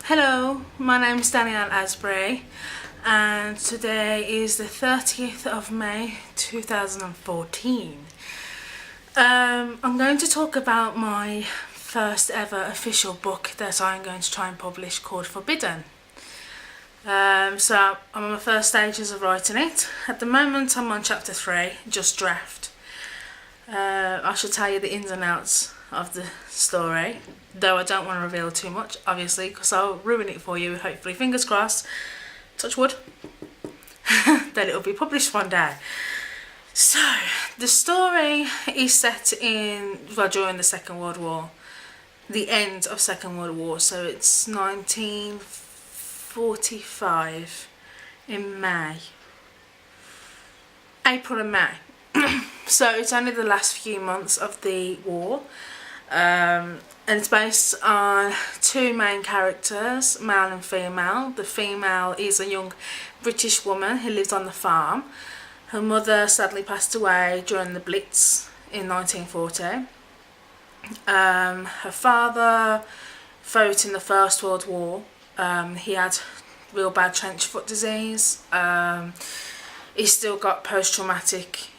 Hello, my name is Danielle Asbury and today is the 30th of May 2014. I'm going to talk about my first ever official book that I'm going to try and publish called Forbidden. So I'm on the first stages of writing it. At the moment I'm on chapter 3, just draft. I shall tell you the ins and outs of the story, though I don't want to reveal too much, obviously, because I'll ruin it for you, hopefully, fingers crossed, touch wood, that it'll be published one day. So, the story is set during the Second World War, the end of Second World War, so it's 1945 in May, April and May. So it's only the last few months of the war, and it's based on two main characters, male and female. The female is a young British woman who lives on the farm. Her mother sadly passed away during the Blitz in 1940. Her father fought in the First World War. He had real bad trench foot disease. He's still got post-traumatic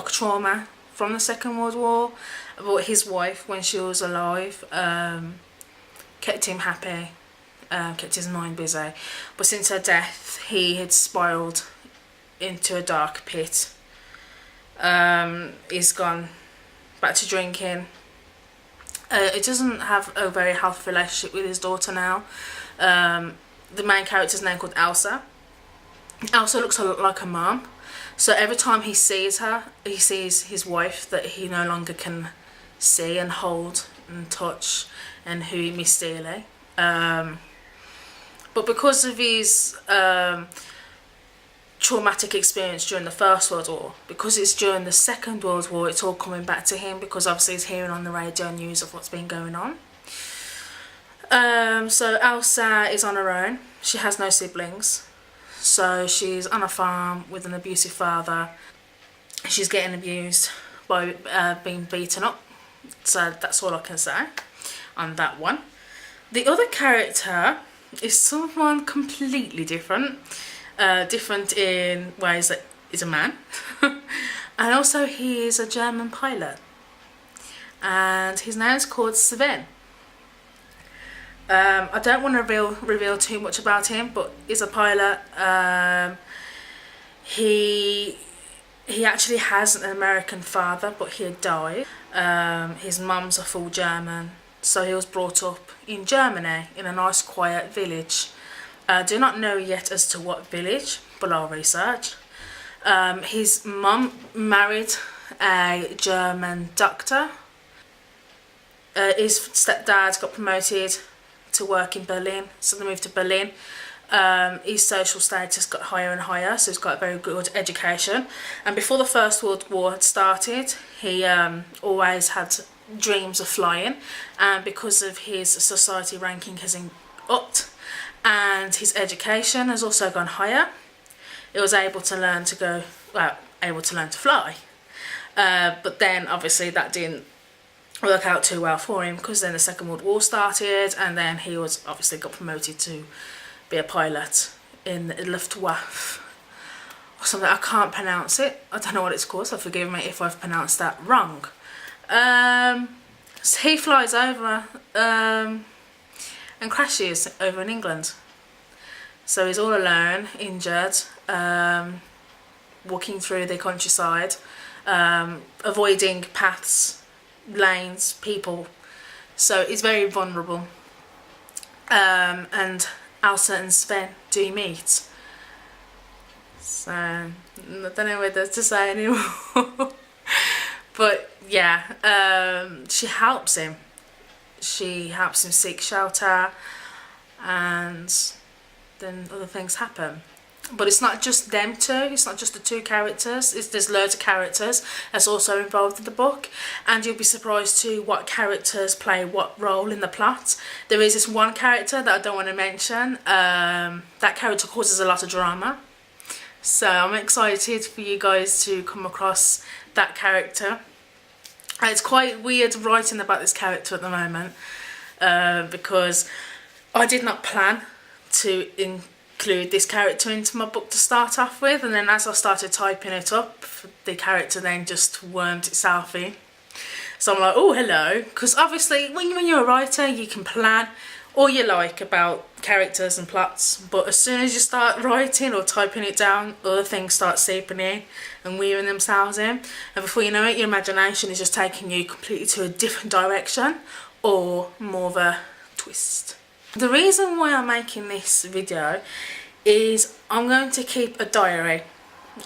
trauma from the Second World War, but his wife, when she was alive, kept him happy, kept his mind busy. But since her death, he had spiraled into a dark pit. He's gone back to drinking. He doesn't have a very healthy relationship with his daughter now. The main character's name called Elsa. Elsa looks a lot like her mum. So every time he sees her, he sees his wife that he no longer can see and hold and touch, and who he missed dearly. But because of his traumatic experience during the First World War, because it's during the Second World War, it's all coming back to him, because obviously he's hearing on the radio news of what's been going on. So Elsa is on her own. She has no siblings. So she's on a farm with an abusive father. She's getting abused by being beaten up. So that's all I can say on that one. The other character is someone completely different. Different in ways that he's a man. And also he is a German pilot. And his name is called Sven. I don't want to reveal too much about him, but he's a pilot. He actually has an American father, but he had died. His mum's a full German, so he was brought up in Germany in a nice quiet village. I do not know yet as to what village, but I'll research. His mum married a German doctor. His stepdad got promoted to work in Berlin, so they moved to Berlin. His social status got higher and higher, so he's got a very good education. And before the First World War had started, he always had dreams of flying, and because of his society ranking has upped and his education has also gone higher, he was able to learn to fly. But then obviously that didn't work out too well for him, because then the Second World War started, and then he was obviously got promoted to be a pilot in the Luftwaffe or something. I can't pronounce it. I don't know what it's called, so forgive me if I've pronounced that wrong. So he flies over and crashes over in England. So he's all alone, injured, walking through the countryside, avoiding paths, lanes, people, so it's very vulnerable. And Elsa and Sven do meet, so I don't know whether to say anymore. But yeah, she helps him seek shelter, and then other things happen. But it's not just them two, it's not just the two characters, there's loads of characters that's also involved in the book, and you'll be surprised too what characters play what role in the plot. There is this one character that I don't want to mention, that character causes a lot of drama, so I'm excited for you guys to come across that character. And it's quite weird writing about this character at the moment, because I did not plan to include this character into my book to start off with, and then as I started typing it up, the character then just wormed itself in. So I'm like, oh, hello, because obviously when you're a writer, you can plan all you like about characters and plots, but as soon as you start writing or typing it down, other things start seeping in and weaving themselves in, and before you know it, your imagination is just taking you completely to a different direction or more of a twist. The reason why I'm making this video is I'm going to keep a diary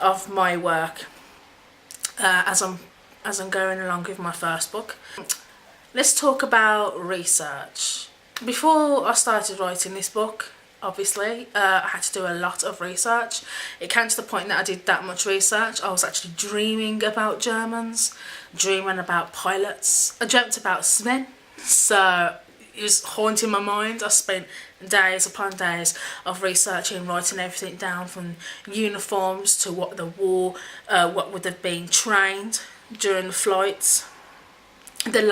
of my work as I'm going along with my first book. Let's talk about research. Before I started writing this book, obviously, I had to do a lot of research. It came to the point that I did that much research. I was actually dreaming about Germans, dreaming about pilots. I dreamt about Sven, so it was haunting my mind. I spent days upon days of researching, writing everything down, from uniforms to what the war, what would have been trained during the flights.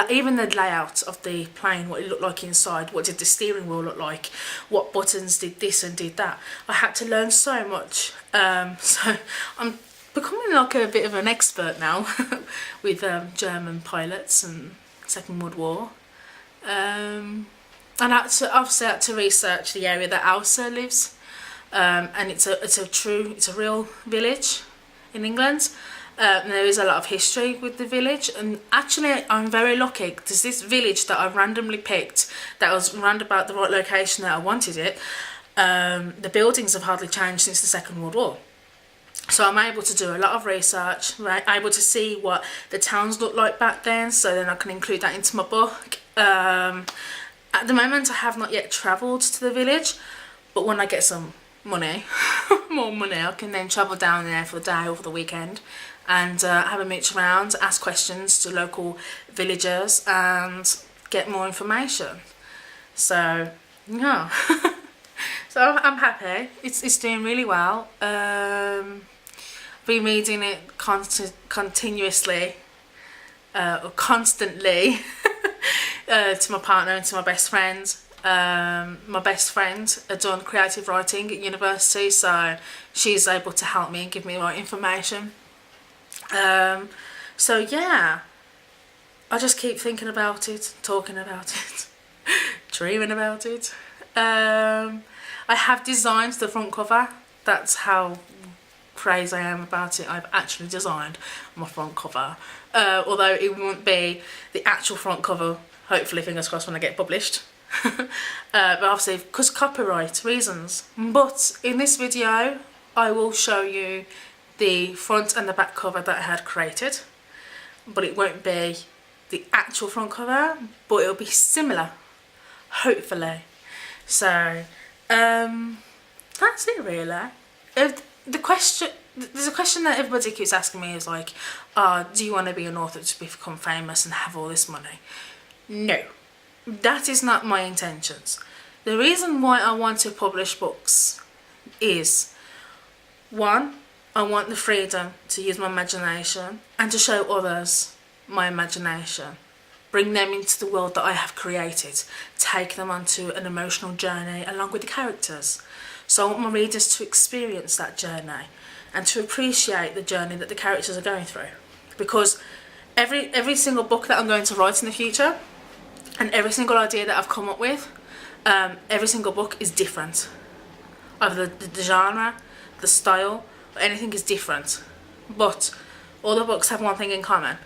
Even the layout of the plane, what it looked like inside, what did the steering wheel look like, what buttons did this and did that. I had to learn so much, so I'm becoming like a bit of an expert now with German pilots and Second World War. And obviously I had to research the area that Elsa lives, and it's a real village in England. And there is a lot of history with the village, and actually I'm very lucky because this village that I randomly picked, that was round about the right location that I wanted it, the buildings have hardly changed since the Second World War. So I'm able to do a lot of research, right? Able to see what the towns looked like back then, so then I can include that into my book. At the moment I have not yet travelled to the village, but when I get some money, more money, I can then travel down there for the day or for the weekend and have a mooch around, ask questions to local villagers and get more information. So yeah, so I'm happy. It's doing really well. Been reading it continuously or constantly to my partner and to my best friend. My best friend had done creative writing at university, so she's able to help me and give me the right information. So yeah, I just keep thinking about it, talking about it, dreaming about it. I have designed the front cover. That's how crazy I am about it. I've actually designed my front cover, although it won't be the actual front cover, hopefully, fingers crossed, when I get published. But obviously because copyright reasons. But in this video I will show you the front and the back cover that I had created, but it won't be the actual front cover, but it'll be similar, hopefully. So that's it really. There's a question that everybody keeps asking me is like, do you want to be an author to become famous and have all this money? No, that is not my intentions. The reason why I want to publish books is, one, I want the freedom to use my imagination and to show others my imagination. Bring them into the world that I have created. Take them onto an emotional journey along with the characters. So I want my readers to experience that journey and to appreciate the journey that the characters are going through. Because every single book that I'm going to write in the future, and every single idea that I've come up with, every single book is different. Either the genre, the style, or anything is different. But all the books have one thing in common.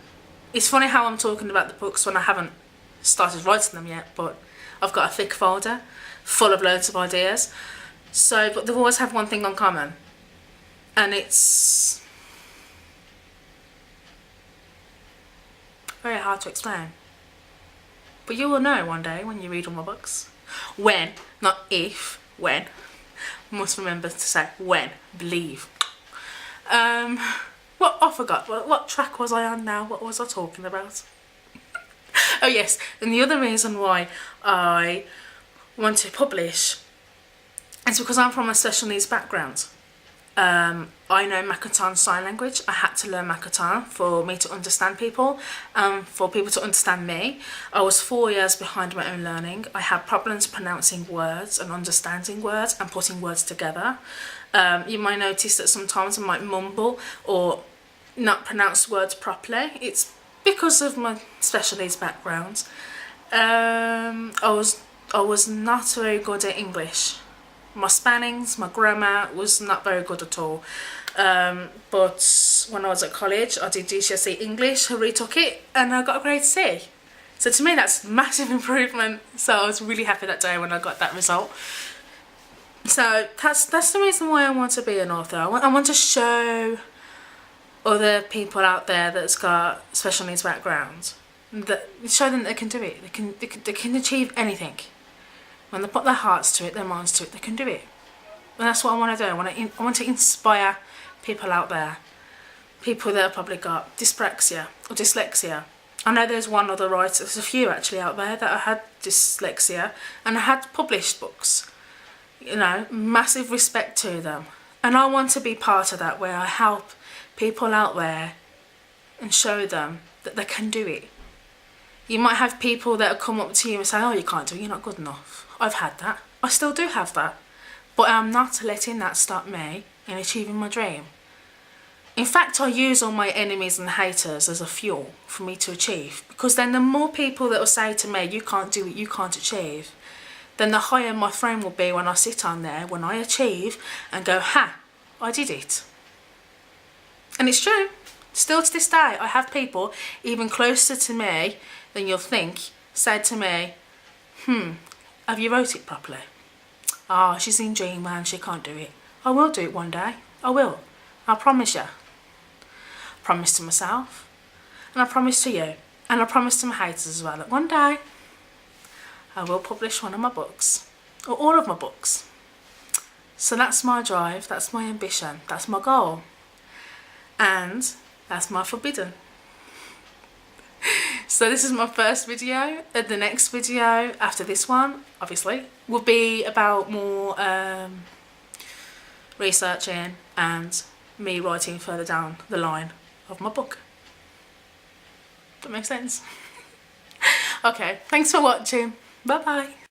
It's funny how I'm talking about the books when I haven't started writing them yet, but I've got a thick folder full of loads of ideas. So, but they always have one thing in common, and it's very hard to explain. But you will know one day when you read all my books. When, not if, when. Must remember to say when, believe. What, I forgot, what track was I on now? What was I talking about? Oh yes, and the other reason why I want to publish is because I'm from a special needs background. I know Makaton Sign Language. I had to learn Makaton for me to understand people, for people to understand me. I was 4 years behind my own learning. I had problems pronouncing words and understanding words and putting words together. You might notice that sometimes I might mumble or not pronounce words properly. It's because of my special needs background. I was not very good at English. My spellings, my grammar was not very good at all. But when I was at college, I did GCSE English, I retook it, and I got a grade C. So to me, that's massive improvement. So I was really happy that day when I got that result. So that's the reason why I want to be an author. I want to show other people out there that's got special needs backgrounds, that show them they can do it. They can achieve anything. When they put their hearts to it, their minds to it, they can do it. And that's what I want to do. I want to inspire people out there. People that have probably got dyspraxia or dyslexia. I know there's one other writer, there's a few actually out there that had dyslexia and had published books. You know, massive respect to them. And I want to be part of that, where I help people out there and show them that they can do it. You might have people that come up to you and say, oh, you can't do it, you're not good enough. I've had that. I still do have that. But I'm not letting that stop me in achieving my dream. In fact, I use all my enemies and haters as a fuel for me to achieve. Because then the more people that will say to me, you can't do it, you can't achieve, then the higher my throne will be when I sit on there, when I achieve and go, ha, I did it. And it's true. Still to this day, I have people even closer to me than you'll think said to me, have you wrote it properly? Oh, she's in dreamland, she can't do it. I will do it one day. I will. I promise you. I promise to myself. And I promise to you. And I promise to my haters as well that one day I will publish one of my books. Or all of my books. So that's my drive, that's my ambition, that's my goal. And that's my forbidden. So this is my first video. The next video after this one, obviously, will be about more researching and me writing further down the line of my book. That makes sense? Okay, thanks for watching. Bye bye.